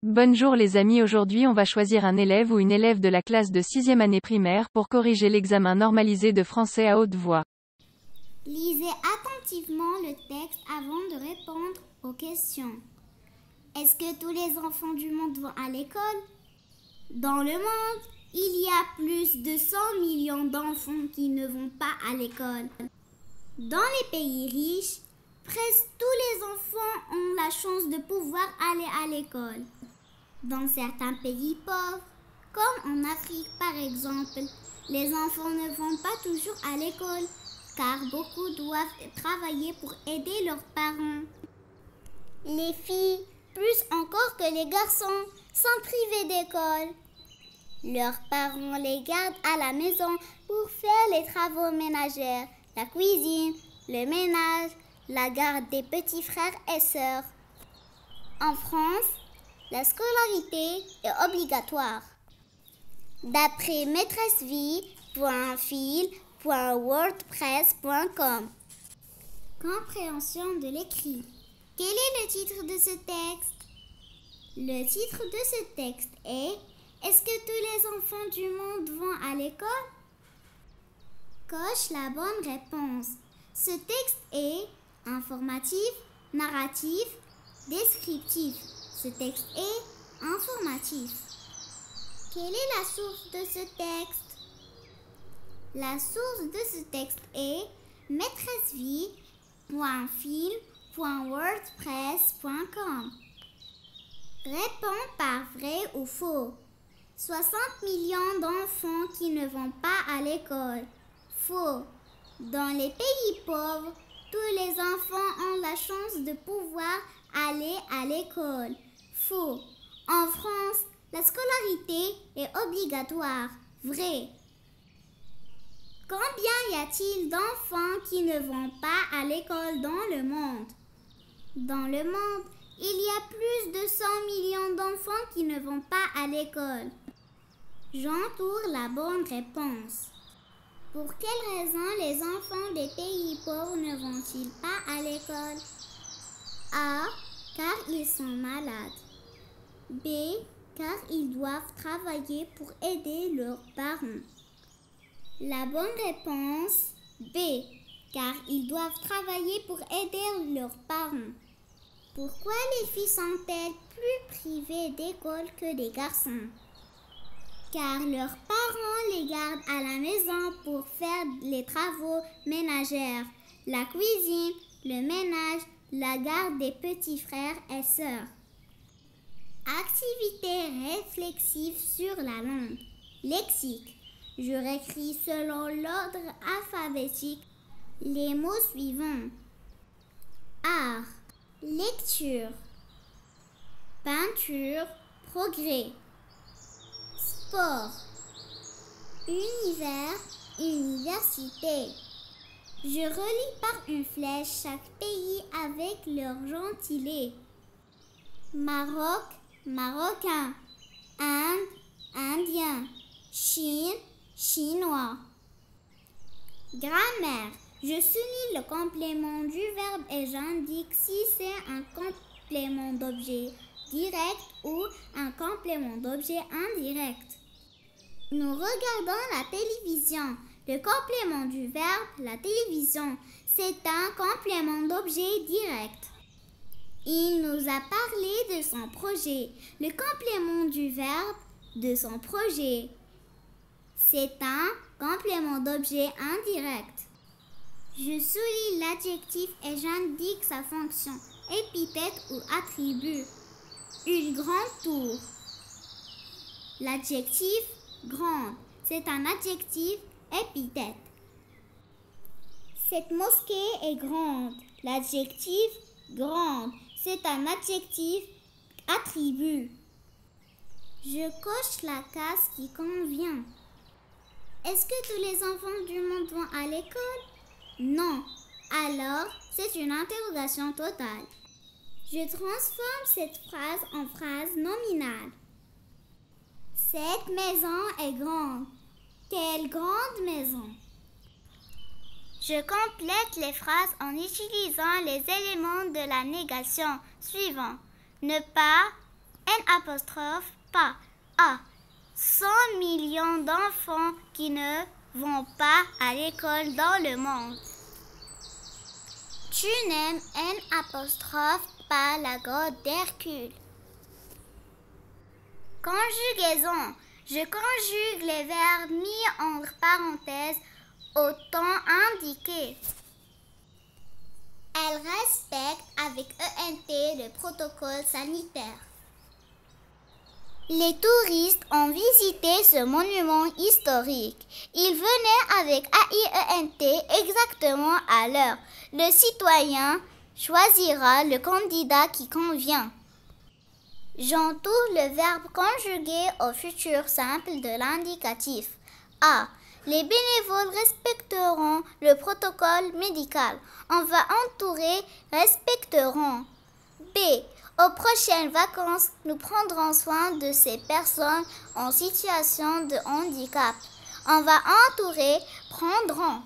Bonjour les amis, aujourd'hui on va choisir un élève ou une élève de la classe de 6e année primaire pour corriger l'examen normalisé de français à haute voix. Lisez attentivement le texte avant de répondre aux questions. Est-ce que tous les enfants du monde vont à l'école? Dans le monde, il y a plus de 100 millions d'enfants qui ne vont pas à l'école. Dans les pays riches, presque tous les enfants ont la chance de pouvoir aller à l'école. Dans certains pays pauvres, comme en Afrique par exemple, les enfants ne vont pas toujours à l'école car beaucoup doivent travailler pour aider leurs parents. Les filles, plus encore que les garçons, sont privées d'école. Leurs parents les gardent à la maison pour faire les travaux ménagers, la cuisine, le ménage, la garde des petits frères et sœurs. En France, la scolarité est obligatoire. D'après maîtressevie.fil.wordpress.com. Compréhension de l'écrit. Quel est le titre de ce texte? Le titre de ce texte est « Est-ce que tous les enfants du monde vont à l'école ?» Coche la bonne réponse. Ce texte est informatif, narratif, descriptif. Ce texte est informatif. Quelle est la source de ce texte? La source de ce texte est maîtressevie.fil.wordpress.com. Réponds par vrai ou faux. 60 millions d'enfants qui ne vont pas à l'école. Faux. Dans les pays pauvres, tous les enfants ont la chance de pouvoir aller à l'école. Faux. En France, la scolarité est obligatoire. Vrai. Combien y a-t-il d'enfants qui ne vont pas à l'école dans le monde? Dans le monde, il y a plus de 100 millions d'enfants qui ne vont pas à l'école. J'entoure la bonne réponse. Pour quelle raison les enfants des pays pauvres ne vont-ils pas à l'école? A. Car ils sont malades. B. Car ils doivent travailler pour aider leurs parents. La bonne réponse B. Car ils doivent travailler pour aider leurs parents. Pourquoi les filles sont-elles plus privées d'école que les garçons? Car leurs parents les gardent à la maison pour faire les travaux ménagers, la cuisine, le ménage, la garde des petits frères et sœurs. Activité réflexive sur la langue. Lexique. Je réécris selon l'ordre alphabétique les mots suivants. Art, lecture, peinture, progrès. Sport, univers, université. Je relie par une flèche chaque pays avec leur gentilé. Maroc, marocain. Inde, indien. Chine, chinois. Grammaire. Je souligne le complément du verbe et j'indique si c'est un complément d'objet direct ou un complément d'objet indirect. Nous regardons la télévision. Le complément du verbe, la télévision, c'est un complément d'objet direct. Il nous a parlé de son projet. Le complément du verbe, de son projet, c'est un complément d'objet indirect. Je souligne l'adjectif et j'indique sa fonction, épithète ou attribut. Une grande tour. L'adjectif grande, c'est un adjectif épithète. Cette mosquée est grande. L'adjectif grande, c'est un adjectif attribut. Je coche la case qui convient. Est-ce que tous les enfants du monde vont à l'école? Non. Alors, c'est une interrogation totale. Je transforme cette phrase en phrase nominale. Cette maison est grande. Quelle grande maison? Je complète les phrases en utilisant les éléments de la négation suivants. Ne pas, pas. A. 100 millions d'enfants qui ne vont pas à l'école dans le monde. Tu n'aimes pas la grotte d'Hercule. Conjugaison. Je conjugue les verbes mis entre parenthèses au temps indiqué. Elle respecte avec ENT le protocole sanitaire. Les touristes ont visité ce monument historique. Ils venaient avec AIENT exactement à l'heure. Le citoyen choisira le candidat qui convient. J'entoure le verbe conjugué au futur simple de l'indicatif. A. Les bénévoles respecteront le protocole médical. On va entourer respecteront. B. Aux prochaines vacances, nous prendrons soin de ces personnes en situation de handicap. On va entourer prendront.